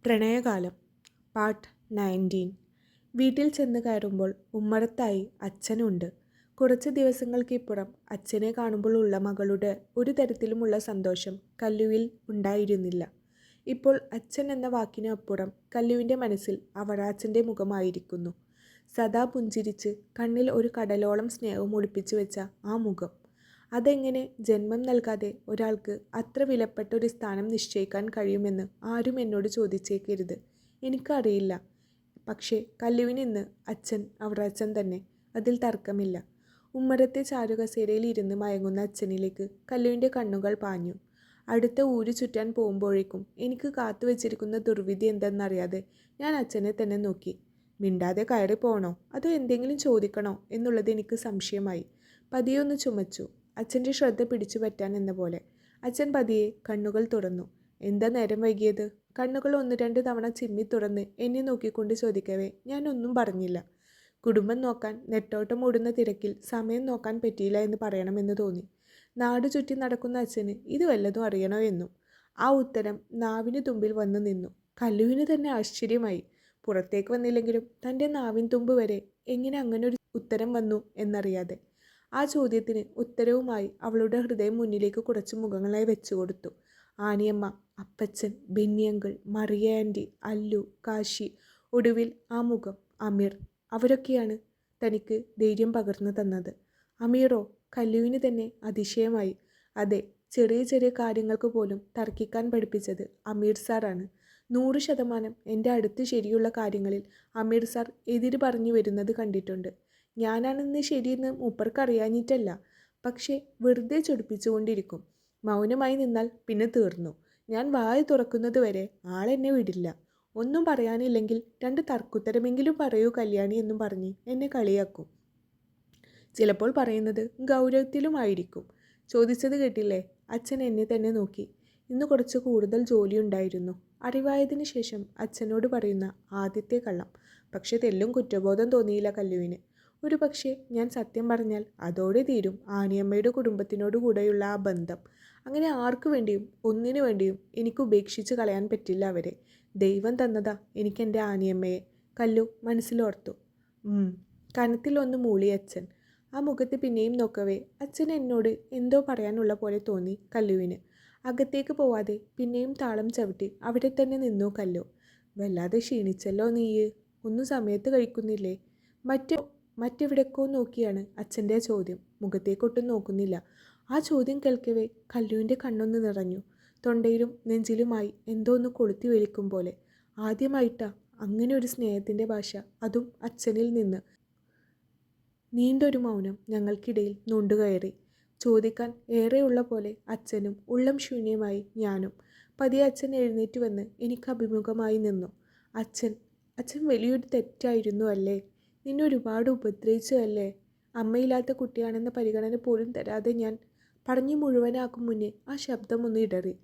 Pranayakalam part 19. വീട്ടിൽ ചെന്ന് കയറുമ്പോൾ ഉമ്മറത്തായി അച്ഛനുണ്ട്. കുറച്ച് ദിവസങ്ങൾക്കിപ്പുറം അച്ഛനെ കാണുമ്പോൾ ഉള്ള മകളുടെ ഒരു തരത്തിലുമുള്ള സന്തോഷം കല്ലുവിൽ ഉണ്ടായിരുന്നില്ല. ഇപ്പോൾ അച്ഛൻ എന്ന വാക്കിന് അപ്പുറം കല്ലുവിൻ്റെ മനസ്സിൽ അവറാച്ചൻ്റെ മുഖമായിരിക്കുന്നു. സദാ പുഞ്ചിരിച്ച് കണ്ണിൽ ഒരു കടലോളം സ്നേഹം ഒളിപ്പിച്ചു വെച്ച ആ മുഖം. അതെങ്ങനെ ജന്മം നൽകാതെ ഒരാൾക്ക് അത്ര വിലപ്പെട്ട ഒരു സ്ഥാനം നിശ്ചയിക്കാൻ കഴിയുമെന്ന് ആരും എന്നോട് ചോദിച്ചേക്കരുത്. എനിക്കറിയില്ല. പക്ഷേ കല്ലുവിന് ഇന്ന് അച്ഛൻ അവറാച്ചൻ തന്നെ, അതിൽ തർക്കമില്ല. ഉമ്മറത്തെ ചാരുകസേരയിൽ ഇരുന്ന് മയങ്ങുന്ന അച്ഛനിലേക്ക് കല്ലുവിൻ്റെ കണ്ണുകൾ പാഞ്ഞു. അടുത്ത ഊര് ചുറ്റാൻ പോകുമ്പോഴേക്കും എനിക്ക് കാത്തു വെച്ചിരിക്കുന്ന ദുർവിധി എന്തെന്നറിയാതെ ഞാൻ അച്ഛനെ തന്നെ നോക്കി. മിണ്ടാതെ കയറി പോകണോ അതോ എന്തെങ്കിലും ചോദിക്കണോ എന്നുള്ളത് എനിക്ക് സംശയമായി. പതിയൊന്ന് ചുമച്ചു. അച്ഛൻ്റെ ശ്രദ്ധ പിടിച്ചു പറ്റാൻ എന്ന പോലെ. അച്ഛൻ പതിയെ കണ്ണുകൾ തുറന്നു. എന്താ നേരം വൈകിയത്? കണ്ണുകൾ 1-2 തവണ ചിമ്മി തുറന്ന് എന്നെ നോക്കിക്കൊണ്ട് ചോദിക്കവേ ഞാനൊന്നും പറഞ്ഞില്ല. കുടുംബം നോക്കാൻ നെട്ടോട്ടം ഓടുന്ന തിരക്കിൽ സമയം നോക്കാൻ പറ്റിയില്ല എന്ന് പറയണമെന്ന് തോന്നി. നാടു ചുറ്റി നടക്കുന്ന അച്ഛന് ഇത് വല്ലതും അറിയണോ എന്നും. ആ ഉത്തരം നാവിന് തുമ്പിൽ വന്നു നിന്നു. കല്ലുവിന് തന്നെ ആശ്ചര്യമായി. പുറത്തേക്ക് വന്നില്ലെങ്കിലും തൻ്റെ നാവിൻ തുമ്പ് വരെ എങ്ങനെ അങ്ങനൊരു ഉത്തരം വന്നു എന്നറിയാതെ. ആ ചോദ്യത്തിന് ഉത്തരവുമായി അവളുടെ ഹൃദയം മുന്നിലേക്ക് കുറച്ച് മുഖങ്ങളായി വെച്ചു കൊടുത്തു. ആനിയമ്മ, അപ്പച്ചൻ, ബെന്നിയങ്കിൾ, മറിയ ആൻറ്റി, അല്ലു, കാശി, ഒടുവിൽ ആ മുഖം അമീർ. അവരൊക്കെയാണ് തനിക്ക് ധൈര്യം പകർന്നു തന്നത്. അമീറോ? കല്ലുവിന് തന്നെ അതിശയമായി. അതെ, ചെറിയ ചെറിയ കാര്യങ്ങൾക്ക് പോലും തർക്കിക്കാൻ പഠിപ്പിച്ചത് അമീർ സാറാണ്. 100% എൻ്റെ അടുത്ത് ശരിയുള്ള കാര്യങ്ങളിൽ അമീർ സാർ എതിര് പറഞ്ഞു വരുന്നത് കണ്ടിട്ടുണ്ട്. ഞാനാണെന്ന് ശരിയെന്ന് മൂപ്പർക്കറിയാഞ്ഞിട്ടല്ല, പക്ഷേ വെറുതെ ചൊടിപ്പിച്ചുകൊണ്ടിരിക്കും. മൗനമായി നിന്നാൽ പിന്നെ തീർന്നു. ഞാൻ വായ തുറക്കുന്നത് വരെ ആളെന്നെ വിടില്ല. ഒന്നും പറയാനില്ലെങ്കിൽ 2 തർക്കുത്തരമെങ്കിലും പറയൂ കല്യാണി എന്നും പറഞ്ഞ് എന്നെ കളിയാക്കും. ചിലപ്പോൾ പറയുന്നത് ഗൗരവത്തിലുമായിരിക്കും. ചോദിച്ചത് കേട്ടില്ലേ? അച്ഛൻ എന്നെ തന്നെ നോക്കി. ഇന്ന് കുറച്ച് കൂടുതൽ ജോലിയുണ്ടായിരുന്നു. അറിവായതിനു ശേഷം അച്ഛനോട് പറയുന്ന ആദ്യത്തെ കള്ളം. പക്ഷെ തെല്ലും കുറ്റബോധം തോന്നിയില്ല കല്ലുവിന്. ഒരു പക്ഷേ ഞാൻ സത്യം പറഞ്ഞാൽ അതോടെ തീരും ആനിയമ്മയുടെ കുടുംബത്തിനോട് കൂടെയുള്ള ആ ബന്ധം. അങ്ങനെ ആർക്കു വേണ്ടിയും ഒന്നിനു വേണ്ടിയും എനിക്ക് ഉപേക്ഷിച്ച് കളയാൻ പറ്റില്ല അവരെ. ദൈവം തന്നതാ എനിക്കെൻ്റെ ആനിയമ്മയെ, കല്ലു മനസ്സിലോർത്തു. കനത്തിൽ ഒന്ന് മൂളി അച്ഛൻ. ആ മുഖത്ത് പിന്നെയും നോക്കവേ അച്ഛൻ എന്നോട് എന്തോ പറയാനുള്ള പോലെ തോന്നി കല്ലുവിന്. അകത്തേക്ക് പോവാതെ പിന്നെയും താളം ചവിട്ടി അവിടെ തന്നെ നിന്നു കല്ലു. വല്ലാതെ ക്ഷീണിച്ചല്ലോ നീയ്, ഒന്നും സമയത്ത് കഴിക്കുന്നില്ലേ? മറ്റെവിടേക്കോ നോക്കിയാണ് അച്ഛൻ്റെ ചോദ്യം. മുഖത്തേക്കൊട്ടും നോക്കുന്നില്ല. ആ ചോദ്യം കേൾക്കവേ കല്ലുവിൻ്റെ കണ്ണൊന്ന് നിറഞ്ഞു. തൊണ്ടയിലും നെഞ്ചിലുമായി എന്തോ ഒന്ന് കൊളുത്തി വലിക്കും പോലെ. ആദ്യമായിട്ടാ അങ്ങനെ ഒരു സ്നേഹത്തിൻ്റെ ഭാഷ, അതും അച്ഛനിൽ നിന്ന്. നീണ്ടൊരു മൗനം ഞങ്ങൾക്കിടയിൽ നൂണ്ടുകയറി. ചോദിക്കാൻ ഏറെയുള്ള പോലെ അച്ഛനും ഉള്ളം ശൂന്യമായി ഞാനും. പതിയെ അച്ഛൻ എഴുന്നേറ്റ് വന്ന് എനിക്ക് അഭിമുഖമായി നിന്നു. അച്ഛൻ വലിയൊരു തെറ്റായിരുന്നു അല്ലേ? നിന്നെ ഒരുപാട് ഉപദ്രവിച്ചു അല്ലേ? അമ്മയില്ലാത്ത കുട്ടിയാണെന്ന പരിഗണന പോലും തരാതെ ഞാൻ. പറഞ്ഞു മുഴുവനാക്കും മുന്നേ ആ ശബ്ദമൊന്ന് ഇടറി.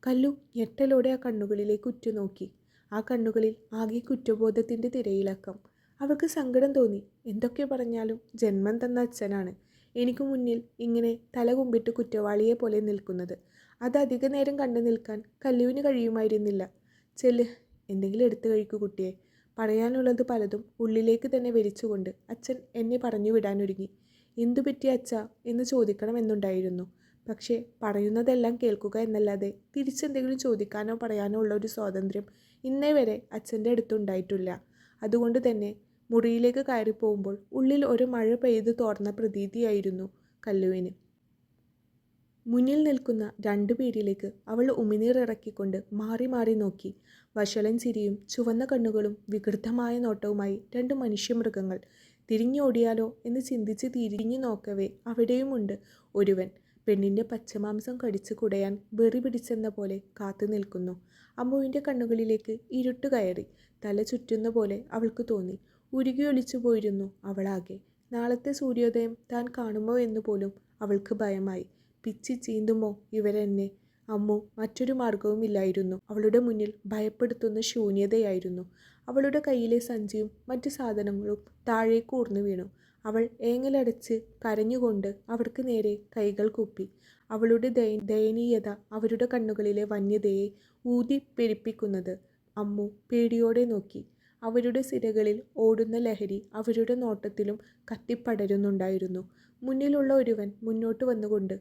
കല്ലു ഞെട്ടലോടെ ആ കണ്ണുകളിലേക്ക് ഉറ്റുനോക്കി. ആ കണ്ണുകളിൽ ആകെ കുറ്റബോധത്തിൻ്റെ തിരയിളക്കം. അവൾക്ക് സങ്കടം തോന്നി. എന്തൊക്കെ പറഞ്ഞാലും ജന്മം തന്ന അച്ഛനാണ് എനിക്ക് മുന്നിൽ ഇങ്ങനെ തല കുമ്പിട്ട് കുറ്റവാളിയെ പോലെ നിൽക്കുന്നത്. അത് അധിക നേരം കണ്ടു നിൽക്കാൻ കല്ലുവിന് കഴിയുമായിരുന്നില്ല. ചെല്ല്, എന്തെങ്കിലും എടുത്തു കഴിക്കൂ കുട്ടിയെ. പറയാനുള്ളത് പലതും ഉള്ളിലേക്ക് തന്നെ വലിച്ചുകൊണ്ട് അച്ഛൻ എന്നെ പറഞ്ഞു വിടാനൊരുങ്ങി. എന്തു പറ്റിയ അച്ഛാ എന്ന് ചോദിക്കണമെന്നുണ്ടായിരുന്നു. പക്ഷേ പറയുന്നതെല്ലാം കേൾക്കുക എന്നല്ലാതെ തിരിച്ചെന്തെങ്കിലും ചോദിക്കാനോ പറയാനോ ഉള്ള ഒരു സ്വാതന്ത്ര്യം ഇന്നേ വരെ അച്ഛൻ്റെ അടുത്തുണ്ടായിട്ടില്ല. അതുകൊണ്ട് തന്നെ മുറിയിലേക്ക് കയറിപ്പോകുമ്പോൾ ഉള്ളിൽ ഒരു മഴ പെയ്ത് തോർന്ന പ്രതീതിയായിരുന്നു കല്ലുവിന്. മുന്നിൽ നിൽക്കുന്ന 2 പേരിലേക്ക് അവൾ ഉമിനീർ ഇറക്കിക്കൊണ്ട് മാറി മാറി നോക്കി. വഷളൻ ചിരിയും ചുവന്ന കണ്ണുകളും വികൃതമായ നോട്ടവുമായി 2 മനുഷ്യമൃഗങ്ങൾ. തിരിഞ്ഞോടിയാലോ എന്ന് ചിന്തിച്ച് തിരിഞ്ഞു നോക്കവേ അവിടെയുമുണ്ട് ഒരുവൻ. പെണ്ണിൻ്റെ പച്ചമാംസം കടിച്ചു കുടയാൻ വെറി പിടിച്ചെന്ന പോലെ കാത്തു നിൽക്കുന്നു. അമ്മുവിൻ്റെ കണ്ണുകളിലേക്ക് ഇരുട്ട് കയറി. തല ചുറ്റുന്ന പോലെ അവൾക്ക് തോന്നി. ഉരുകിയൊലിച്ചു പോയിരുന്നു അവളാകെ. നാളത്തെ സൂര്യോദയം താൻ കാണുമോ എന്ന് പോലും അവൾക്ക് ഭയമായി. പിച്ചി ചീന്തുമോ ഇവരെന്നെ? അമ്മു മറ്റൊരു മാർഗവുമില്ലായിരുന്നു. അവളുടെ മുന്നിൽ ഭയപ്പെടുത്തുന്ന ശൂന്യതയായിരുന്നു. അവളുടെ കയ്യിലെ സഞ്ചിയും മറ്റു സാധനങ്ങളും താഴേക്ക് ഊർന്നു വീണു. അവൾ ഏങ്ങലടച്ച് കരഞ്ഞുകൊണ്ട് അവർക്ക് നേരെ കൈകൾ കൂപ്പി. അവളുടെ ദയനീയത അവരുടെ കണ്ണുകളിലെ വന്യതയെ ഊതി പെരുപ്പിക്കുന്നത്. അമ്മു പേടിയോടെ നോക്കി. അവരുടെ സിരകളിൽ ഓടുന്ന ലഹരി അവരുടെ നോട്ടത്തിലും കത്തിപ്പടരുന്നുണ്ടായിരുന്നു. മുന്നിലുള്ള ഒരുവൻ മുന്നോട്ട് വന്നുകൊണ്ട്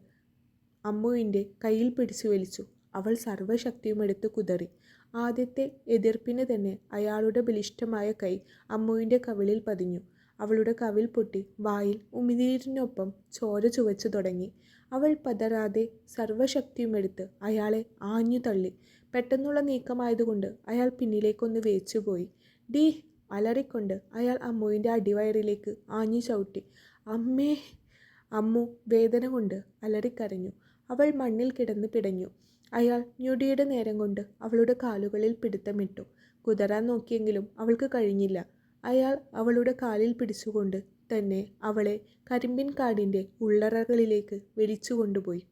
അമ്മുവിൻ്റെ കയ്യിൽ പിടിച്ചു വലിച്ചു. അവൾ സർവ്വശക്തിയും എടുത്ത് കുതറി. ആദ്യത്തെ എതിർപ്പിന് തന്നെ അയാളുടെ ബലിഷ്ഠമായ കൈ അമ്മുവിൻ്റെ കവിളിൽ പതിഞ്ഞു. അവളുടെ കവിൾ പൊട്ടി വായിൽ ഉമിനീരിനൊപ്പം ചോര ചുവച്ചു തുടങ്ങി. അവൾ പതറാതെ സർവ്വശക്തിയുമെടുത്ത് അയാളെ ആഞ്ഞു തള്ളി. പെട്ടെന്നുള്ള നീക്കമായതുകൊണ്ട് അയാൾ പിന്നിലേക്കൊന്ന് വേച്ചുപോയി. ഡീ അലറിക്കൊണ്ട് അയാൾ അമ്മുവിൻ്റെ അടിവയറിലേക്ക് ആഞ്ഞു ചവിട്ടി. അമ്മേ! അമ്മു വേദന കൊണ്ട് അലറിക്കരഞ്ഞു. അവൾ മണ്ണിൽ കിടന്ന് പിടഞ്ഞു. അയാൾ ഞൊടിയുടെ നേരം കൊണ്ട് അവളുടെ കാലുകളിൽ പിടുത്തമിട്ടു. കുതറാൻ നോക്കിയെങ്കിലും അവൾക്ക് കഴിഞ്ഞില്ല. അയാൾ അവളുടെ കാലിൽ പിടിച്ചുകൊണ്ട് തന്നെ അവളെ കരിമ്പിൻ കാടിൻ്റെ ഉള്ളറകളിലേക്ക് വലിച്ചു കൊണ്ടുപോയി.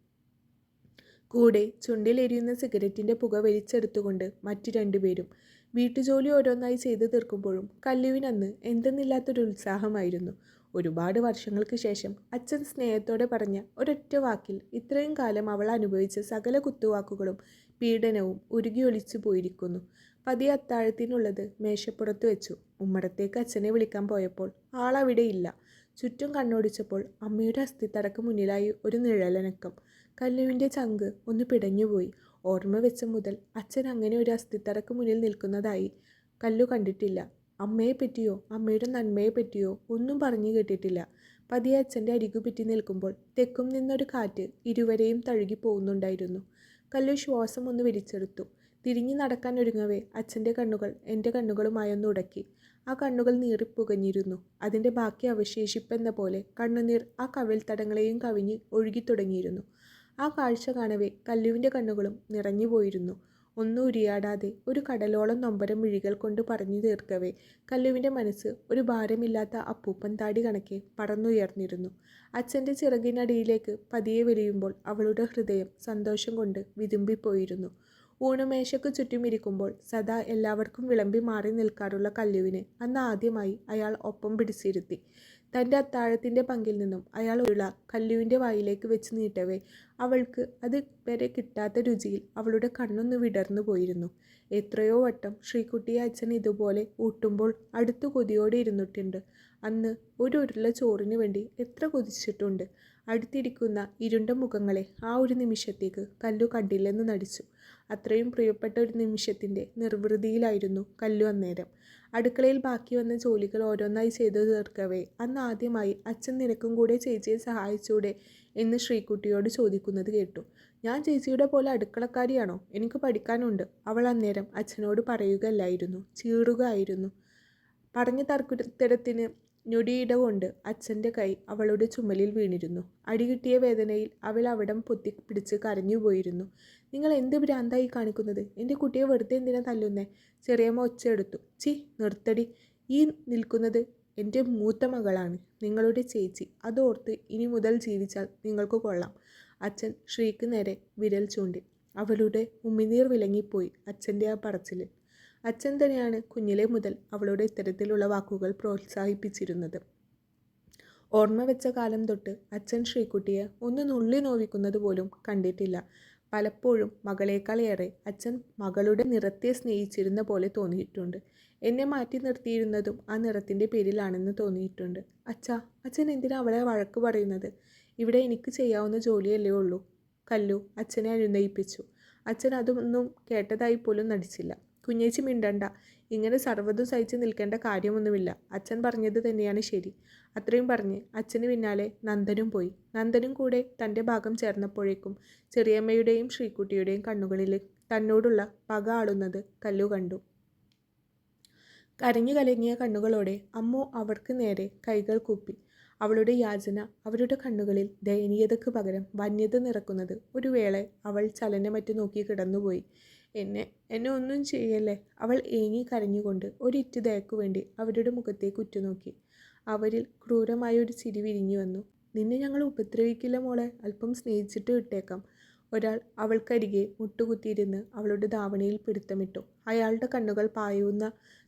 കൂടെ ചുണ്ടിലെരിയുന്ന സിഗരറ്റിൻ്റെ പുക വലിച്ചെടുത്തുകൊണ്ട് മറ്റു രണ്ടുപേരും. വീട്ടുജോലി ഓരോന്നായി ചെയ്തു തീർക്കുമ്പോഴും കല്ലുവിനന്ന് എന്തെന്നില്ലാത്തൊരു ഉത്സാഹമായിരുന്നു. ഒരുപാട് വർഷങ്ങൾക്ക് ശേഷം അച്ഛൻ സ്നേഹത്തോടെ പറഞ്ഞ ഒരൊറ്റ വാക്കിൽ ഇത്രയും കാലം അവൾ അനുഭവിച്ച സകല കുത്തുവാക്കുകളും പീഡനവും ഉരുകിയൊലിച്ചു പോയിരിക്കുന്നു. പതിയെ അത്താഴത്തിനുള്ളത് മേശപ്പുറത്ത് വെച്ചു. ഉമ്മറത്തേക്ക് അച്ഛനെ വിളിക്കാൻ പോയപ്പോൾ ആളവിടെയില്ല. ചുറ്റും കണ്ണോടിച്ചപ്പോൾ അമ്മയുടെ അസ്ഥിത്തറക്ക് മുന്നിലായി ഒരു നിഴലനക്കം. കല്ലുവിൻ്റെ ചങ്ക് ഒന്ന് പിടഞ്ഞുപോയി. ഓർമ്മ വെച്ച മുതൽ അച്ഛൻ അങ്ങനെ ഒരു അസ്ഥിത്തറക്ക് മുന്നിൽ നിൽക്കുന്നതായി കല്ലു കണ്ടിട്ടില്ല. അമ്മയെപ്പറ്റിയോ അമ്മയുടെ നന്മയെപ്പറ്റിയോ ഒന്നും പറഞ്ഞു കേട്ടിട്ടില്ല. പതിയെ അച്ഛൻ്റെ അരികുപറ്റി നിൽക്കുമ്പോൾ തെക്കും നിന്നൊരു കാറ്റ് ഇരുവരെയും തഴുകി പോകുന്നുണ്ടായിരുന്നു. കല്ലു ശ്വാസം ഒന്ന് വലിച്ചെടുത്തു. തിരിഞ്ഞു നടക്കാൻ ഒരുങ്ങവേ അച്ഛൻ്റെ കണ്ണുകൾ എൻ്റെ കണ്ണുകളുമായൊന്ന് ഉടക്കി. ആ കണ്ണുകൾ നീറിപ്പുകഞ്ഞിരുന്നു. അതിൻ്റെ ബാക്കി അവശേഷിപ്പെന്ന പോലെ കണ്ണുനീർ ആ കവിൾത്തടങ്ങളെയും കവിഞ്ഞ് ഒഴുകിത്തുടങ്ങിയിരുന്നു. ആ കാഴ്ച കാണവേ കല്ലുവിൻ്റെ കണ്ണുകളും നിറഞ്ഞുപോയിരുന്നു. ഒന്നും ഉരിയാടാതെ ഒരു കടലോളം നൊമ്പരം മിഴികൾ കൊണ്ട് പറഞ്ഞു തീർക്കവേ കല്ലുവിൻ്റെ മനസ്സ് ഒരു ഭാരമില്ലാത്ത അപ്പൂപ്പൻ താടി കണക്കെ പറന്നുയർന്നിരുന്നു. അച്ഛൻ്റെ ചിറകിനടിയിലേക്ക് പതിയെ വലിയുമ്പോൾ അവളുടെ ഹൃദയം സന്തോഷം കൊണ്ട് വിതുമ്പിപ്പോയിരുന്നു. ഊണുമേശയ്ക്ക് ചുറ്റും ഇരിക്കുമ്പോൾ സദാ എല്ലാവർക്കും വിളമ്പി മാറി നിൽക്കാറുള്ള കല്ലുവിനെ അന്ന് ആദ്യമായി അയാൾ ഒപ്പം പിടിച്ചിരുത്തി. തൻ്റെ അത്താഴത്തിൻ്റെ പങ്കിൽ നിന്നും അയാൾ ഉരുള കല്ലുവിൻ്റെ വായിലേക്ക് വെച്ച് നീട്ടവേ അവൾക്ക് അത് വരെ കിട്ടാത്ത രുചിയിൽ അവളുടെ കണ്ണൊന്ന് വിടർന്നു പോയിരുന്നു. എത്രയോ വട്ടം ശ്രീകുട്ടിയെ അച്ഛൻ ഇതുപോലെ ഊട്ടുമ്പോൾ അടുത്തു കൊതിയോടെ ഇരുന്നിട്ടുണ്ട്. അന്ന് ഒരു ഉരുള ചോറിന് വേണ്ടി എത്ര കൊതിച്ചിട്ടുണ്ട്. അടുത്തിരിക്കുന്ന ഇരുണ്ട മുഖങ്ങളെ ആ ഒരു നിമിഷത്തേക്ക് കല്ലു കണ്ടില്ലെന്ന് നടിച്ചു. അത്രയും പ്രിയപ്പെട്ട ഒരു നിമിഷത്തിൻ്റെ നിർവൃതിയിലായിരുന്നു കല്ലു അന്നേരം. അടുക്കളയിൽ ബാക്കി വന്ന ജോലികൾ ഓരോന്നായി ചെയ്തു തീർക്കവേ അന്ന് ആദ്യമായി അച്ഛൻ നിനക്കും കൂടെ ചേച്ചിയെ സഹായിച്ചൂടെ എന്ന് ശ്രീകുട്ടിയോട് ചോദിക്കുന്നത് കേട്ടു. ഞാൻ ചേച്ചിയുടെ പോലെ അടുക്കളക്കാരിയാണോ? എനിക്ക് പഠിക്കാനുണ്ട്. അവൾ അന്നേരം അച്ഛനോട് പറയുകയല്ലായിരുന്നു, ചീറുകയായിരുന്നു. പറഞ്ഞ തർക്കുത്തരത്തിന് ഞൊടിയിട കൊണ്ട് അച്ഛൻ്റെ കൈ അവളുടെ ചുമലിൽ വീണിരുന്നു. അടികിട്ടിയ വേദനയിൽ അവൾ അവിടം പൊത്തിപ്പിടിച്ച് കരഞ്ഞുപോയിരുന്നു. നിങ്ങൾ എന്ത് ഭ്രാന്തായി കാണിക്കുന്നത്? എൻ്റെ കുട്ടിയെ വെറുതെ എന്തിനാ തല്ലുന്നേ? ചെറിയമ്മ ഒച്ചയെടുത്തു. ചി നിർത്തടി. ഈ നിൽക്കുന്നത് എൻ്റെ മൂത്ത മകളാണ്, നിങ്ങളുടെ ചേച്ചി. അതോർത്ത് ഇനി മുതൽ ജീവിച്ചാൽ നിങ്ങൾക്ക് കൊള്ളാം. അച്ഛൻ ശ്രീക്ക് നേരെ വിരൽ ചൂണ്ടി. അവളുടെ ഉമിനീർ വിലങ്ങിപ്പോയി അച്ഛൻ്റെ ആ പറച്ചിൽ. അച്ഛൻ തന്നെയാണ് കുഞ്ഞിലെ മുതൽ അവളുടെ ഇത്തരത്തിലുള്ള വാക്കുകൾ പ്രോത്സാഹിപ്പിച്ചിരുന്നത്. ഓർമ്മ വെച്ച കാലം തൊട്ട് അച്ഛൻ ശ്രീകുട്ടിയെ ഒന്ന് നുള്ളി നോവിക്കുന്നത് പോലും കണ്ടിട്ടില്ല. പലപ്പോഴും മകളേക്കാൾ ഏറെ അച്ഛൻ മകളുടെ നിറത്തെ സ്നേഹിച്ചിരുന്ന പോലെ തോന്നിയിട്ടുണ്ട്. എന്നെ മാറ്റി നിർത്തിയിരുന്നതും ആ നിറത്തിൻ്റെ പേരിലാണെന്ന് തോന്നിയിട്ടുണ്ട്. അച്ഛൻ എന്തിനാ അവളെ വഴക്ക് പറയുന്നത്? ഇവിടെ എനിക്ക് ചെയ്യാവുന്ന ജോലിയല്ലേ ഉള്ളൂ. കല്ലു അച്ഛനെ അനുനയിപ്പിച്ചു. അച്ഛൻ അതൊന്നും കേട്ടതായി പോലും നടിച്ചില്ല. കുഞ്ഞേച്ചി മിണ്ടണ്ട. ഇങ്ങനെ സർവ്വതും സഹിച്ച് നിൽക്കേണ്ട കാര്യമൊന്നുമില്ല. അച്ഛൻ പറഞ്ഞത് തന്നെയാണ് ശരി. അത്രയും പറഞ്ഞ് അച്ഛന് പിന്നാലെ നന്ദനും പോയി. നന്ദനും കൂടെ തൻ്റെ ഭാഗം ചേർന്നപ്പോഴേക്കും ചെറിയമ്മയുടെയും ശ്രീകുട്ടിയുടെയും കണ്ണുകളിൽ തന്നോടുള്ള പക ആളുന്നത് കല്ലു കണ്ടു. കരഞ്ഞു കലങ്ങിയ കണ്ണുകളോടെ അമ്മു അവർക്ക് നേരെ കൈകൾ കൂപ്പി. അവളുടെ യാചന അവരുടെ കണ്ണുകളിൽ ദയനീയതയ്ക്ക് പകരം വന്യത നിറക്കുന്നത് ഒരു വേള അവൾ ചലനമറ്റ് നോക്കി കിടന്നുപോയി. എന്നെ ഒന്നും ചെയ്യല്ലേ. അവൾ ഏങ്ങി കരഞ്ഞുകൊണ്ട് ഒരിറ്റു ദയക്കു വേണ്ടി അവരുടെ മുഖത്തേക്ക് ഉറ്റുനോക്കി. അവരിൽ ക്രൂരമായൊരു ചിരി വിരിഞ്ഞു വന്നു. നിന്നെ ഞങ്ങൾ ഉപദ്രവിക്കില്ല മോളെ, അല്പം സ്നേഹിച്ചിട്ട് വിട്ടേക്കാം. ഒരാൾ അവൾക്കരികെ മുട്ടുകുത്തിയിരുന്ന് അവളുടെ ധാവണിയിൽ പിടുത്തമിട്ടു. അയാളുടെ കണ്ണുകൾ പായുന്ന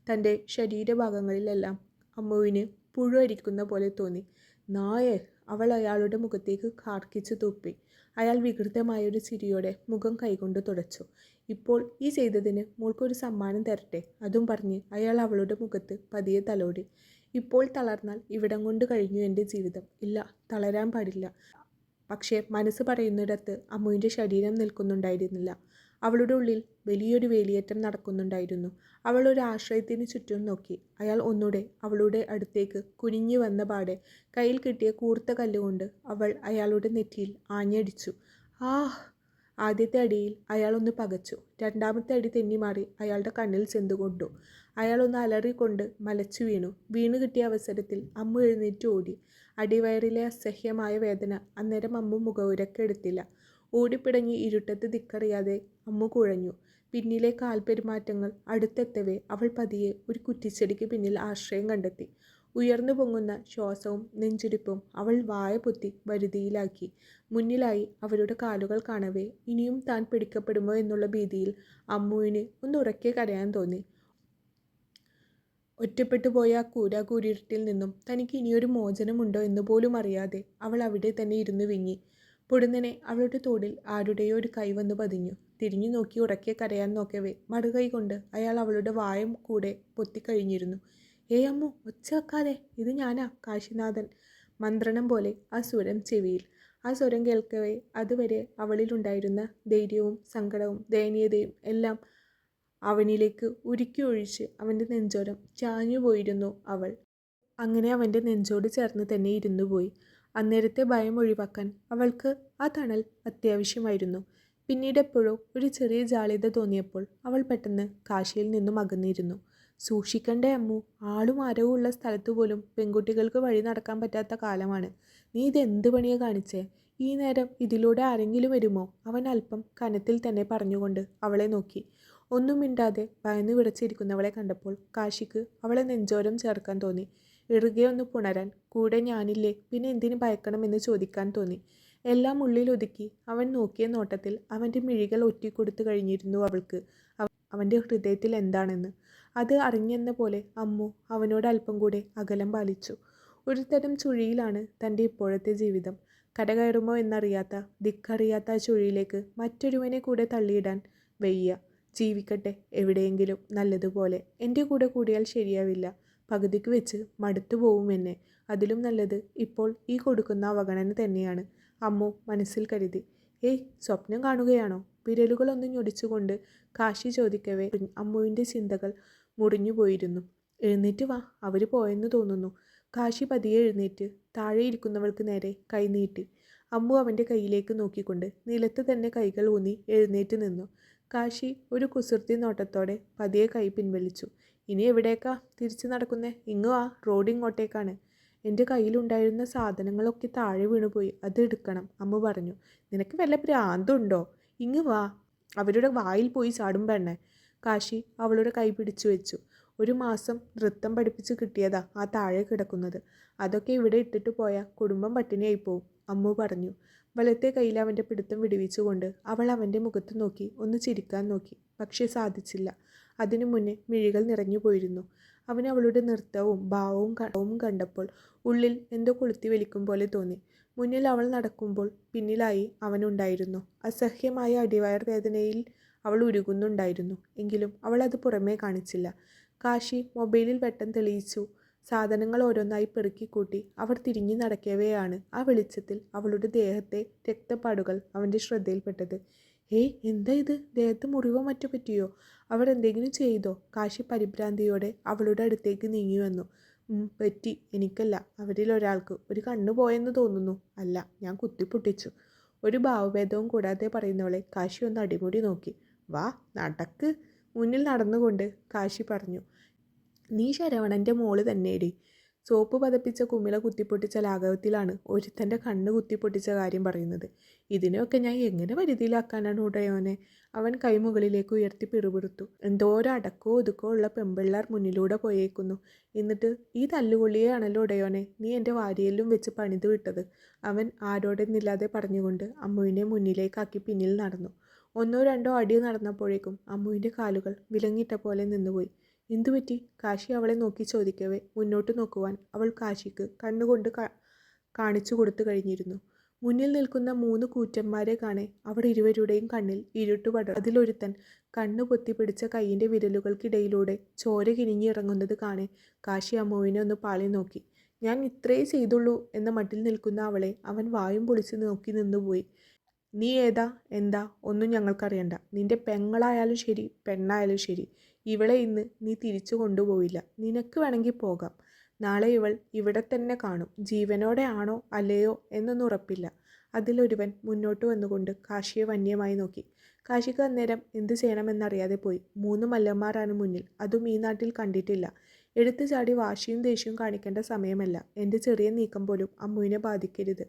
തൻ്റെ ശരീരഭാഗങ്ങളിലെല്ലാം അമ്മുവിന് പുഴു അരിക്കുന്ന പോലെ തോന്നി. നായേ! അവൾ അയാളുടെ മുഖത്തേക്ക് കാർക്കിച്ചു തുപ്പി. അയാൾ വികൃതമായൊരു ചിരിയോടെ മുഖം കൈകൊണ്ട് തുടച്ചു. ഇപ്പോൾ ഈ ചെയ്തതിന് മോൾക്കൊരു സമ്മാനം തരട്ടെ. അതും പറഞ്ഞ് അയാൾ അവളുടെ മുഖത്ത് പതിയെ തലോടി. ഇപ്പോൾ തളർന്നാൽ ഇവിടം കൊണ്ട് കഴിഞ്ഞു എൻ്റെ ജീവിതം. ഇല്ല, തളരാൻ പാടില്ല. പക്ഷേ മനസ്സ് പറയുന്നിടത്ത് അമ്മുവിൻ്റെ ശരീരം നിൽക്കുന്നുണ്ടായിരുന്നില്ല. അവളുടെ ഉള്ളിൽ വലിയൊരു വേലിയേറ്റം നടക്കുന്നുണ്ടായിരുന്നു. അവൾ ഒരു ആശ്രയത്തിന് ചുറ്റും നോക്കി. അയാൾ ഒന്നുകൂടെ അവളുടെ അടുത്തേക്ക് കുനിഞ്ഞു വന്ന പാടെ കയ്യിൽ കിട്ടിയ കൂർത്ത കല്ലുകൊണ്ട് അവൾ അയാളുടെ നെറ്റിയിൽ ആഞ്ഞടിച്ചു. ആഹ്! ആദ്യത്തെ അടിയിൽ അയാൾ ഒന്ന് പകച്ചു. രണ്ടാമത്തെ അടി തെന്നിമാറി അയാളുടെ കണ്ണിൽ ചെന്നുകൊണ്ടു. അയാൾ ഒന്ന് അലറിക്കൊണ്ട് മലച്ചു വീണു. വീണു കിട്ടിയ അവസരത്തിൽ അമ്മു എഴുന്നേറ്റ് ഓടി. അടിവയറിലെ അസഹ്യമായ വേദന അന്നേരം അമ്മു മുഖവുരക്കെടുത്തില്ല. ഓടിപ്പിടഞ്ഞ് ഇരുട്ടത്ത് ദിക്കറിയാതെ അമ്മു കുഴഞ്ഞു. പിന്നിലെ കാൽപെരുമാറ്റങ്ങൾ അടുത്തെത്തവേ അവൾ പതിയെ ഒരു കുറ്റിച്ചെടിക്ക് പിന്നിൽ ആശ്രയം കണ്ടെത്തി. ഉയർന്നു പൊങ്ങുന്ന ശ്വാസവും നെഞ്ചിടിപ്പും അവൾ വായ പൊത്തി വരുതിയിലാക്കി. മുന്നിലായി അവരുടെ കാലുകൾ കാണവേ ഇനിയും താൻ പിടിക്കപ്പെടുമോ എന്നുള്ള ഭീതിയിൽ അമ്മുവിന് ഒന്നുറക്കെ കരയാൻ തോന്നി. ഒറ്റപ്പെട്ടു പോയ ആ കൂരാകൂരിരുട്ടിൽ നിന്നും തനിക്ക് ഇനിയൊരു മോചനമുണ്ടോ എന്ന് പോലും അറിയാതെ അവൾ അവിടെ തന്നെ ഇരുന്ന് വിങ്ങി. പൊടുന്നനെ അവളുടെ തോളിൽ ആരുടെയോ ഒരു കൈ വന്ന് പതിഞ്ഞു. തിരിഞ്ഞു നോക്കി ഉറക്കെ കരയാൻ നോക്കവേ മറുകൈ കൊണ്ട് അയാൾ അവളുടെ വായം കൂടെ പൊത്തിക്കഴിഞ്ഞിരുന്നു. ഏയ് അമ്മു, ഒച്ച വെക്കാതെ, ഇത് ഞാനാ, കാശിനാഥൻ. മന്ത്രണം പോലെ ആ സ്വരം ചെവിയിൽ. ആ സ്വരം കേൾക്കവേ അതുവരെ അവളിലുണ്ടായിരുന്ന ധൈര്യവും സങ്കടവും ദയനീയതയും എല്ലാം അവനിലേക്ക് ഉരുക്കി ഒഴിച്ച് അവൻ്റെ നെഞ്ചോരം ചാഞ്ഞുപോയിരുന്നു അവൾ. അങ്ങനെ അവൻ്റെ നെഞ്ചോട് ചേർന്ന് തന്നെ ഇരുന്നു പോയി. അന്നേരത്തെ ഭയം ഒഴിവാക്കാൻ അവൾക്ക് ആ തണൽ അത്യാവശ്യമായിരുന്നു. പിന്നീട് എപ്പോഴോ ഒരു ചെറിയ ജാള്യത തോന്നിയപ്പോൾ അവൾ പെട്ടെന്ന് കാശിയിൽ നിന്നും അകന്നിരുന്നു. സൂക്ഷിക്കണ്ടേ അമ്മു, ആളും ആരവും ഉള്ള സ്ഥലത്ത് പോലും പെൺകുട്ടികൾക്ക് വഴി നടക്കാൻ പറ്റാത്ത കാലമാണ്. നീ ഇതെന്ത് പണിയാ കാണിച്ചേ? ഈ നേരം ഇതിലൂടെ ആരെങ്കിലും വരുമോ? അവൻ അല്പം കനത്തിൽ തന്നെ പറഞ്ഞുകൊണ്ട് അവളെ നോക്കി. ഒന്നും മിണ്ടാതെ ഭയന്നു വിറച്ചിരിക്കുന്നവളെ കണ്ടപ്പോൾ കാശിക്ക് അവളെ നെഞ്ചോരം ചേർക്കാൻ തോന്നി. ഇറുകെ ഒന്ന് പുണരാൻ, കൂടെ ഞാനില്ലേ, പിന്നെ എന്തിന് ഭയക്കണമെന്ന് ചോദിക്കാൻ തോന്നി. എല്ലാം ഉള്ളിലൊതുക്കി അവൻ നോക്കിയ നോട്ടത്തിൽ അവൻ്റെ മിഴികൾ ഒറ്റിക്കൊടുത്തു കഴിഞ്ഞിരുന്നു അവൾക്ക് അവൻ്റെ ഹൃദയത്തിൽ എന്താണെന്ന്. അത് അറിഞ്ഞെന്ന പോലെ അമ്മു അവനോട് അല്പം കൂടെ അകലം പാലിച്ചു. ഒരു തരം ചുഴിയിലാണ് തൻ്റെ ഇപ്പോഴത്തെ ജീവിതം. കരകയറുമോ എന്നറിയാത്ത, ദിക്കറിയാത്ത ആ ചുഴിയിലേക്ക് മറ്റൊരുവനെ കൂടെ തള്ളിയിടാൻ വയ്യ. ജീവിക്കട്ടെ എവിടെയെങ്കിലും നല്ലതുപോലെ. എൻ്റെ കൂടെ കൂടിയാൽ ശരിയാവില്ല. പകുതിക്ക് വെച്ച് മടുത്തു പോവും എന്നെ. അതിലും നല്ലത് ഇപ്പോൾ ഈ കൊടുക്കുന്ന അവഗണന തന്നെയാണ്, അമ്മു മനസ്സിൽ കരുതി. ഏയ്, സ്വപ്നം കാണുകയാണോ? വിരലുകളൊന്ന് ഞൊടിച്ചുകൊണ്ട് കാശി ചോദിക്കവേ അമ്മുവിൻ്റെ ചിന്തകൾ മുറിഞ്ഞു പോയിരുന്നു. എഴുന്നേറ്റ് വാ, അവർ പോയെന്ന് തോന്നുന്നു. കാശി പതിയെ എഴുന്നേറ്റ് താഴെ ഇരിക്കുന്നവൾക്ക് നേരെ കൈ നീട്ടി. അമ്മു അവൻ്റെ കയ്യിലേക്ക് നോക്കിക്കൊണ്ട് നിലത്ത് തന്നെ കൈകൾ ഊന്നി എഴുന്നേറ്റ് നിന്നു. കാശി ഒരു കുസൃതി നോട്ടത്തോടെ പതിയെ കൈ പിൻവലിച്ചു. ഇനി എവിടേക്കാ തിരിച്ചു നടക്കുന്നേ? ഇങ്ങ് വാ, റോഡ് ഇങ്ങോട്ടേക്കാണ്. എൻ്റെ കയ്യിലുണ്ടായിരുന്ന സാധനങ്ങളൊക്കെ താഴെ വീണുപോയി, അത് എടുക്കണം, അമ്മ പറഞ്ഞു. നിനക്ക് വല്ല ഭ്രാന്തുണ്ടോ? ഇങ്ങ് വാ, അവരുടെ വായിൽ പോയി ചാടും പെണ്ണെ. കാശി അവളുടെ കൈ പിടിച്ചു വെച്ചു. ഒരു മാസം നൃത്തം പഠിപ്പിച്ച് കിട്ടിയതാ ആ താഴെ കിടക്കുന്നത്. അതൊക്കെ ഇവിടെ ഇട്ടിട്ട് പോയാൽ കുടുംബം പട്ടിണിയായി പോവും, അമ്മു പറഞ്ഞു. വലത്തെ കയ്യിൽ അവൻ്റെ പിടുത്തം വിടുവിച്ചുകൊണ്ട് അവൾ അവൻ്റെ മുഖത്ത് നോക്കി ഒന്ന് ചിരിക്കാൻ നോക്കി. പക്ഷേ സാധിച്ചില്ല. അതിനു മുന്നേ മിഴികൾ നിറഞ്ഞു പോയിരുന്നു. അവന് അവളുടെ നൃത്തവും ഭാവവും കണ്ടപ്പോൾ ഉള്ളിൽ എന്തോ കൊളുത്തി വലിക്കും പോലെ തോന്നി. മുന്നിൽ അവൾ നടക്കുമ്പോൾ പിന്നിലായി അവനുണ്ടായിരുന്നു. അസഹ്യമായ അടിവയർ വേദനയിൽ അവൾ ഉരുകുന്നുണ്ടായിരുന്നു. എങ്കിലും അവൾ അത് പുറമേ കാണിച്ചില്ല. കാശി മൊബൈലിൽ വെട്ടം തെളിയിച്ചു. സാധനങ്ങൾ ഓരോന്നായി പെറുക്കിക്കൂട്ടി അവർ തിരിഞ്ഞു നടക്കവെയാണ് ആ വെളിച്ചത്തിൽ അവളുടെ ദേഹത്തെ രക്തപ്പാടുകൾ അവൻ്റെ ശ്രദ്ധയിൽപ്പെട്ടത്. ഏയ്, എന്താ ഇത്? ദേഹത്ത് മുറിവോ മറ്റോ പറ്റിയോ? അവർ എന്തെങ്കിലും ചെയ്തോ? കാശി പരിഭ്രാന്തിയോടെ അവളുടെ അടുത്തേക്ക് നീങ്ങി വന്നു. പറ്റി, എനിക്കല്ല, അവരിൽ ഒരാൾക്ക്. ഒരു കണ്ണു പോയെന്ന് തോന്നുന്നു. അല്ല, ഞാൻ കുത്തിപ്പൊട്ടിച്ചു. ഒരു ഭാവഭേദവും കൂടാതെ പറയുന്നവളെ കാശി ഒന്ന് അടിമുടി നോക്കി. വാ, നടക്ക്, മുന്നിൽ നടന്നുകൊണ്ട് കാശി പറഞ്ഞു. നീ ശരവണൻ്റെ മോള് തന്നെയടി. സോപ്പ് പതപ്പിച്ച കുമിള കുത്തിപ്പൊട്ടിച്ച ലാഘവത്തിലാണ് ഒരുത്തൻ്റെ കണ്ണ് കുത്തിപ്പൊട്ടിച്ച കാര്യം പറയുന്നത്. ഇതിനെയൊക്കെ ഞാൻ എങ്ങനെ പരിധിയിലാക്കാനാണ് ഉടയോനെ? അവൻ കൈമുകളിലേക്ക് ഉയർത്തി പിറുപിറുത്തു. എന്തോരം അടക്കോ ഒതുക്കോ ഉള്ള പെമ്പിള്ളാർ മുന്നിലൂടെ പോയേക്കുന്നു. എന്നിട്ട് ഈ തല്ലുകൊള്ളിയാണല്ലോ ഉടയോനെ നീ എൻ്റെ വാരിയെല്ലും വെച്ച് പണിത് വിട്ടത്, അവൻ ആരോടെന്നില്ലാതെ പറഞ്ഞുകൊണ്ട് അമ്മുവിനെ മുന്നിലേക്കാക്കി പിന്നിൽ നടന്നു. ഒന്നോ രണ്ടോ അടി നടന്നപ്പോഴേക്കും അമ്മുവിൻ്റെ കാലുകൾ വിലങ്ങിട്ട പോലെ നിന്നുപോയി. എന്തുപറ്റി? കാശി അവളെ നോക്കി ചോദിക്കവേ മുന്നോട്ട് നോക്കുവാൻ അവൾ കാശിക്ക് കണ്ണുകൊണ്ട് കാണിച്ചു കൊടുത്തു കഴിഞ്ഞിരുന്നു. മുന്നിൽ നിൽക്കുന്ന 3 കൂറ്റന്മാരെ കാണെ അവിടെ ഇരുവരുടെയും കണ്ണിൽ ഇരുട്ട് പടർന്നു. അതിലൊരുത്തൻ കണ്ണു പൊത്തിപ്പിടിച്ച കൈയിൻ്റെ വിരലുകൾക്കിടയിലൂടെ ചോര കിനിഞ്ഞിറങ്ങുന്നത് കാണെ കാശി അമ്മുവിനെ ഒന്ന് പാളി നോക്കി. ഞാൻ ഇത്രേ ചെയ്തുള്ളൂ എന്ന മട്ടിൽ നിൽക്കുന്ന അവളെ അവൻ വായും പൊളിച്ച് നോക്കി നിന്നുപോയി. നീ ഏതാ എന്താ ഒന്നും ഞങ്ങൾക്കറിയണ്ട. നിന്റെ പെങ്ങളായാലും ശരി പെണ്ണായാലും ശരി, ഇവളെ ഇന്ന് നീ തിരിച്ചു കൊണ്ടുപോയില്ല. നിനക്ക് വേണമെങ്കിൽ പോകാം. നാളെ ഇവൾ ഇവിടെ തന്നെ കാണും. ജീവനോടെ ആണോ അല്ലയോ എന്നൊന്നും ഉറപ്പില്ല. അതിലൊരുവൻ മുന്നോട്ട് വന്നുകൊണ്ട് കാശിയെ വന്യമായി നോക്കി. കാശിക്ക് അന്നേരം എന്തു ചെയ്യണമെന്നറിയാതെ പോയി. 3 മല്ലന്മാരാണ് മുന്നിൽ. അതും ഈ നാട്ടിൽ കണ്ടിട്ടില്ല. എടുത്തു ചാടി വാശിയും ദേഷ്യവും കാണിക്കേണ്ട സമയമല്ല. എൻ്റെ ചെറിയ നീക്കം പോലും അമ്മുവിനെ ബാധിക്കരുത്.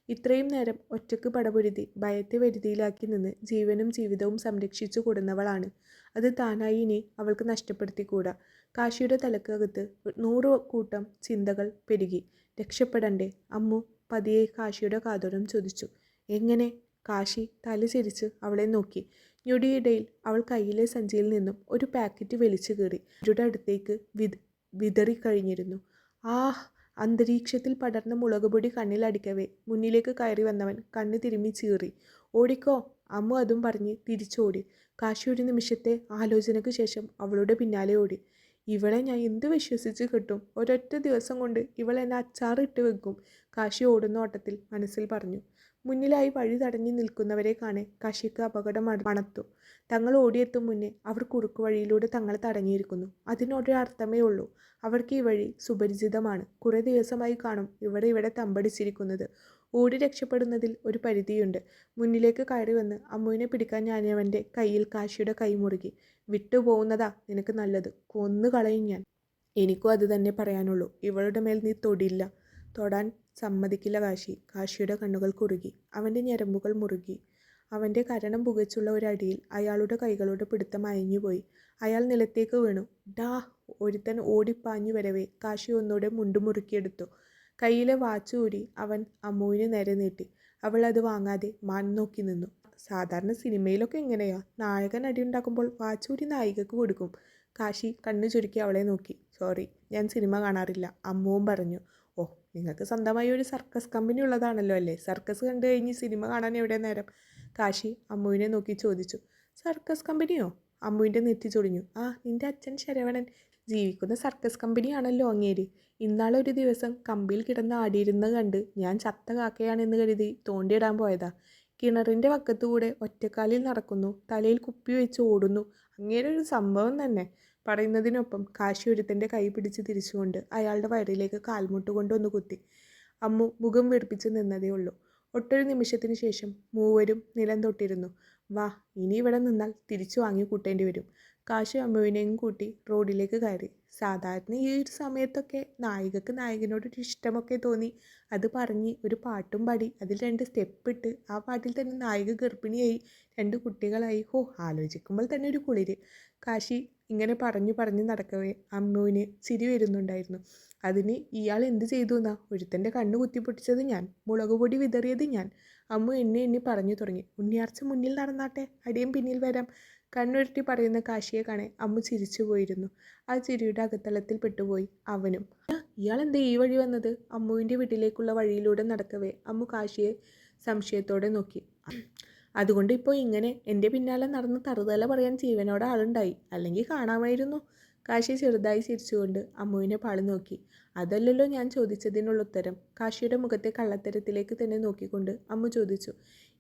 ഇത്രയും നേരം ഒറ്റയ്ക്ക് പടപൊരുതി ഭയത്തെ വരുതിയിലാക്കി നിന്ന് ജീവനും ജീവിതവും സംരക്ഷിച്ചു കൊടുന്നവളാണ്. അത് താനായി ഇനി അവൾക്ക് നഷ്ടപ്പെടുത്തിക്കൂടാ. കാശിയുടെ തലക്കകത്ത് 100 കൂട്ടം ചിന്തകൾ പെരുകി. രക്ഷപ്പെടണ്ടേ? അമ്മു പതിയെ കാശിയുടെ കാതോരം ചോദിച്ചു. എങ്ങനെ? കാശി തല ചിരിച്ച് അവളെ നോക്കി. ഞൊടിയിടയിൽ അവൾ കയ്യിലെ സഞ്ചിയിൽ നിന്നും ഒരു പാക്കറ്റ് വലിച്ചു കീറി അവരുടെ അടുത്തേക്ക് വിതറിക്കഴിഞ്ഞിരുന്നു. ആഹ്! അന്തരീക്ഷത്തിൽ പടർന്ന മുളകുപൊടി കണ്ണിലടിക്കവേ മുന്നിലേക്ക് കയറി വന്നവൻ കണ്ണ് തിരുമ്മി ചീറി. ഓടിക്കോ! അമ്മു അതും പറഞ്ഞ് തിരിച്ചോടി. കാശി ഒരു നിമിഷത്തെ ആലോചനയ്ക്ക് ശേഷം അവളുടെ പിന്നാലെ ഓടി. ഇവളെ ഞാൻ എന്ത് വിശ്വസിച്ച് കിട്ടും? ഒരൊറ്റ ദിവസം കൊണ്ട് ഇവൾ എന്നെ അച്ചാറിട്ട് വെക്കും. കാശി ഓടുന്ന ഓട്ടത്തിൽ മനസ്സിൽ പറഞ്ഞു. മുന്നിലായി വഴി തടഞ്ഞു നിൽക്കുന്നവരെ കാണെ കാശിക്ക് അപകടം മണത്തു. തങ്ങൾ ഓടിയെത്തും മുന്നേ അവർ കുറുക്കു വഴിയിലൂടെ തങ്ങളെ തടഞ്ഞിരിക്കുന്നു. അതിനൊരു അർത്ഥമേ ഉള്ളൂ. അവർക്ക് ഈ വഴി സുപരിചിതമാണ്. കുറേ ദിവസമായി കാണും ഇവിടെ തമ്പടിച്ചിരിക്കുന്നത്. ഓടി രക്ഷപ്പെടുന്നതിൽ ഒരു പരിധിയുണ്ട്. മുന്നിലേക്ക് കയറി വന്ന് അമ്മുവിനെ പിടിക്കാൻ ഞാനവൻ്റെ കയ്യിൽ കാശിയുടെ കൈ മുറുകി. വിട്ടുപോകുന്നതാ നിനക്ക് നല്ലത്. കൊന്നു കളയും ഞാൻ. എനിക്കും അത് തന്നെ പറയാനുള്ളൂ. ഇവളുടെ മേൽ നീ തൊടില്ല. തൊടാൻ സമ്മതിക്കില്ല കാശി. കാശിയുടെ കണ്ണുകൾ കുറുകി. അവൻ്റെ ഞരമ്പുകൾ മുറുകി. അവൻ്റെ കരണം പുകച്ചുള്ള ഒരടിയിൽ അയാളുടെ കൈകളുടെ പിടുത്തം അയഞ്ഞുപോയി. അയാൾ നിലത്തേക്ക് വീണു. ഡാ! ഒരുത്തൻ ഓടിപ്പാഞ്ഞു വരവേ കാശി ഒന്നുകൂടെ മുണ്ടുമുറുക്കിയെടുത്തു. കയ്യിലെ വാച്ച് ഊരി അവൻ അമ്മുവിന് നേരെ നീട്ടി. അവൾ അത് വാങ്ങാതെ മാൻ നോക്കി നിന്നു. സാധാരണ സിനിമയിലൊക്കെ എങ്ങനെയാ? നായകൻ അടിയുണ്ടാക്കുമ്പോൾ വാച്ചൂരി നായികക്ക് കൊടുക്കും. കാശി കണ്ണു ചുരുക്കി അവളെ നോക്കി. സോറി, ഞാൻ സിനിമ കാണാറില്ല, അമ്മുവും പറഞ്ഞു. ഓ, നിങ്ങൾക്ക് സ്വന്തമായി ഒരു സർക്കസ് കമ്പനി ഉള്ളതാണല്ലോ അല്ലേ? സർക്കസ് കണ്ടു കഴിഞ്ഞ് സിനിമ കാണാൻ എവിടെ നേരം? കാശി അമ്മുവിനെ നോക്കി ചോദിച്ചു. സർക്കസ് കമ്പനിയോ? അമ്മുവിൻ്റെ നെറ്റി ചൊടിഞ്ഞു. ആ, നിന്റെ അച്ഛൻ ശരവണൻ ജീവിക്കുന്ന സർക്കസ് കമ്പനിയാണല്ലോ അങ്ങേര്. ഇന്നാളൊരു ദിവസം കമ്പിയിൽ കിടന്ന് ആടിയിരുന്നത് കണ്ട് ഞാൻ ചത്ത കാക്കയാണെന്ന് കരുതി തോണ്ടിയിടാൻ പോയതാ. കിണറിൻ്റെ വക്കത്തുകൂടെ ഒറ്റക്കാലിൽ നടക്കുന്നു, തലയിൽ കുപ്പി വെച്ച് ഓടുന്നു. അങ്ങേരൊരു സംഭവം തന്നെ. പറയുന്നതിനൊപ്പം കാശി ഒരുത്തൻ്റെ കൈ പിടിച്ച് തിരിച്ചുകൊണ്ട് അയാളുടെ വയറിലേക്ക് കാൽമുട്ടുകൊണ്ട് ഒന്ന് കുത്തി. അമ്മു മുഖം വീർപ്പിച്ച് നിന്നതേ ഉള്ളൂ. ഒട്ടൊരു നിമിഷത്തിന് ശേഷം മൂവരും നിലം തൊട്ടിരുന്നു. വാ, ഇനി ഇവിടെ നിന്നാൽ തിരിച്ചു വാങ്ങി കൂട്ടേണ്ടി വരും. കാശി അമ്മുവിനെയും കൂട്ടി റോഡിലേക്ക് കയറി. സാധാരണ ഈ ഒരു സമയത്തൊക്കെ നായികക്ക് നായകനോടൊരു ഇഷ്ടമൊക്കെ തോന്നി അത് പറഞ്ഞ് ഒരു പാട്ടും പാടി അതിൽ 2 സ്റ്റെപ്പ് ഇട്ട് ആ പാട്ടിൽ തന്നെ നായിക ഗർഭിണിയായി 2 കുട്ടികളായി. ഹോ, ആലോചിക്കുമ്പോൾ തന്നെ ഒരു കുളിര്. കാശി ഇങ്ങനെ പറഞ്ഞു നടക്കവേ അമ്മുവിന് ചിരി വരുന്നുണ്ടായിരുന്നു. അതിന് ഇയാൾ എന്ത് ചെയ്തു എന്നാ? ഒരുത്തൻ്റെ കണ്ണ് കുത്തിപ്പൊട്ടിച്ചത് ഞാൻ, മുളകുപൊടി വിതറിയത് ഞാൻ. അമ്മു എണ്ണി പറഞ്ഞു തുടങ്ങി. ഉണ്ണിയാർച്ച മുന്നിൽ നടന്നാട്ടെ, അടിയും പിന്നിൽ വരാം. കണ്ണുരുട്ടി പറയുന്ന കാശിയെ കാണെ അമ്മു ചിരിച്ചു പോയിരുന്നു. ആ ചിരിയുടെ അകത്തളത്തിൽ പെട്ടുപോയി അവനും. ഇയാളെന്താ ഈ വഴി വന്നത്? അമ്മുവിൻ്റെ വീട്ടിലേക്കുള്ള വഴിയിലൂടെ നടക്കവേ അമ്മു കാശിയെ സംശയത്തോടെ നോക്കി. അതുകൊണ്ട് ഇപ്പോൾ ഇങ്ങനെ എൻ്റെ പിന്നാലെ നടന്ന് തറുതല പറയാൻ ജീവനോടെ ആളുണ്ടായി, അല്ലെങ്കിൽ കാണാമായിരുന്നു. കാശി ചെറുതായി ചിരിച്ചുകൊണ്ട് അമ്മുവിനെ പാളി നോക്കി. അതല്ലല്ലോ ഞാൻ ചോദിച്ചതിനുള്ള ഉത്തരം. കാശിയുടെ മുഖത്തെ കള്ളത്തരത്തിലേക്ക് തന്നെ നോക്കിക്കൊണ്ട് അമ്മു ചോദിച്ചു.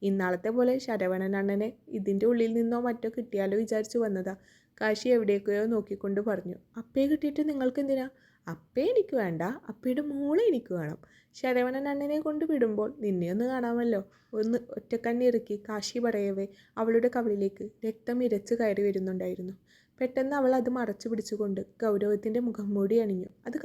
ഇന്നാളത്തെ പോലെ ശരവണൻ അണ്ണനെ ഇതിൻ്റെ ഉള്ളിൽ നിന്നോ മറ്റോ കിട്ടിയാലോ വിചാരിച്ചു വന്നതാ. കാശി എവിടേക്കോ നോക്കിക്കൊണ്ട് പറഞ്ഞു. അപ്പയെ കിട്ടിയിട്ട് നിങ്ങൾക്ക് എന്തിനാ? അപ്പയെ എനിക്ക് വേണ്ട, അപ്പയുടെ മോളെ എനിക്ക് വേണം. ശരവണൻ അണ്ണനെ കൊണ്ട് വിടുമ്പോൾ നിന്നെ ഒന്ന് കാണാമല്ലോ. ഒന്ന് ഒറ്റക്കണ്ണിറുക്കി കാശി പറയവേ അവളുടെ കവിളിലേക്ക് രക്തം ഇരച്ച് കയറി വരുന്നുണ്ടായിരുന്നു. പെട്ടെന്ന് അവൾ അത് മറച്ചു പിടിച്ചുകൊണ്ട് ഗൗരവത്തിൻ്റെ മുഖംമൂടി അണിഞ്ഞു. അത്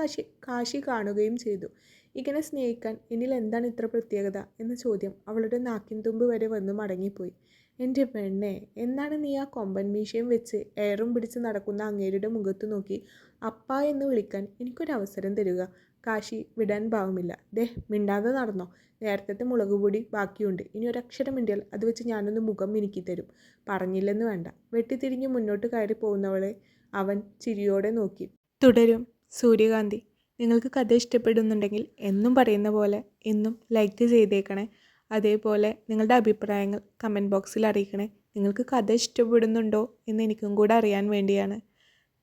കാശി കാണുകയും ചെയ്തു. ഇങ്ങനെ സ്നേഹിക്കാൻ എന്നിൽ എന്താണ് ഇത്ര പ്രത്യേകത എന്ന ചോദ്യം അവളുടെ നാക്കിൻ തുമ്പ് വരെ വന്ന് മടങ്ങിപ്പോയി. എൻ്റെ പെണ്ണെ, എന്താണ് നീ ആ കൊമ്പൻ മീശയും വെച്ച് എയറും പിടിച്ച് നടക്കുന്ന അങ്ങേരുടെ മുഖത്ത് നോക്കി അപ്പ എന്ന് വിളിക്കാൻ എനിക്കൊരവസരം തരിക? കാശി വിടാൻ ഭാവമില്ല. ദേ, മിണ്ടാതെ നടന്നോ. നേരത്തെ മുളകുപൊടി ബാക്കിയുണ്ട്. ഇനി ഒരക്ഷരം മിണ്ടിയാൽ അത് വെച്ച് ഞാനൊന്ന് മുഖം മിനുക്കി തരും. പറഞ്ഞില്ലെന്ന് വേണ്ട. വെട്ടിത്തിരിഞ്ഞ് മുന്നോട്ട് കയറി പോകുന്നവളെ അവൻ ചിരിയോടെ നോക്കി. തുടരും സൂര്യകാന്തി. നിങ്ങൾക്ക് കഥ ഇഷ്ടപ്പെടുന്നുണ്ടെങ്കിൽ എന്നും പറയുന്ന പോലെ എന്നും ലൈക്ക് ചെയ്തേക്കണേ. അതേപോലെ നിങ്ങളുടെ അഭിപ്രായങ്ങൾ കമൻറ്റ് ബോക്സിൽ അറിയിക്കണേ. നിങ്ങൾക്ക് കഥ ഇഷ്ടപ്പെടുന്നുണ്ടോ എന്ന് എനിക്കും കൂടെ അറിയാൻ വേണ്ടിയാണ്.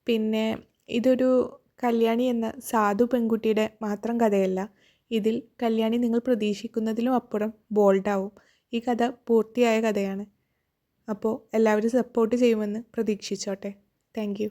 പിന്നെ ഇതൊരു കല്യാണി എന്ന സാധു പെൺകുട്ടിയുടെ മാത്രം കഥയല്ല. ഇതിൽ കല്യാണി നിങ്ങൾ പ്രതീക്ഷിക്കുന്നതിലും അപ്പുറം ബോൾഡാവും. ഈ കഥ പൂർത്തിയായ കഥയാണ്. അപ്പോൾ എല്ലാവരും സപ്പോർട്ട് ചെയ്യുമെന്ന് പ്രതീക്ഷിച്ചോട്ടെ. Thank you.